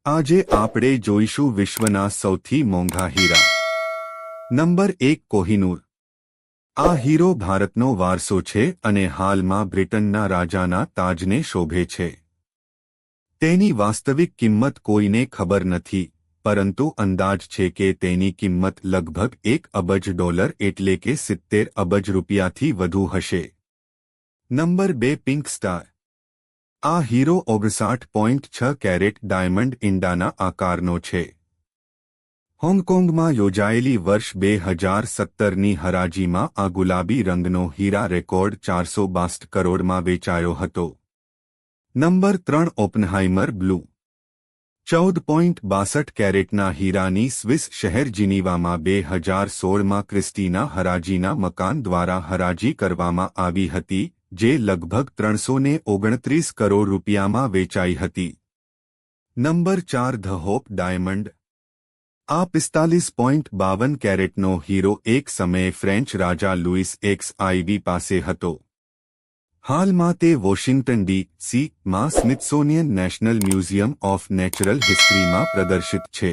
આજે આપણે જોઈશું વિશ્વના સૌથી મોંઘા હીરા. નંબર 1 કોહિનૂર. આ હીરો ભારતનો વારસો છે અને હાલમાં બ્રિટનના રાજાના તાજને શોભે છે. તેની વાસ્તવિક કિંમત કોઈને ખબર નથી, પરંતુ અંદાજ છે કે તેની કિંમત લગભગ $1 અબજ એટલે કે 70 અબજ રૂપિયાથી વધુ હશે. Number 2 pink star. આ હીરો 59.6 કેરેટ ડાયમંડ ઇંડાના આકારનો છે. હોંગકોંગમાં યોજાયેલી વર્ષ 2017ની હરાજીમાં આ ગુલાબી રંગનો હીરા રેકોર્ડ 462 કરોડમાં વેચાયો હતો. Number 3 ઓપનહાઇમર blue. 14.62 કેરેટના હીરાની સ્વિસ શહેર જીનીવામાં 2016માં ક્રિસ્ટીના હરાજીના મકાન દ્વારા હરાજી કરવામાં આવી હતી, જે લગભગ 329 કરોડ રૂપિયામાં વેચાઈ હતી. Number 4 the hope diamond. આ 45.52 કેરેટનો હીરો એક સમયે ફ્રેન્ચ રાજા લુઈસ XIV પાસે હતો. હાલમાં તે વોશિંગ્ટન DC માં Smithsonian national museum of natural હિસ્ટ્રીમાં પ્રદર્શિત છે.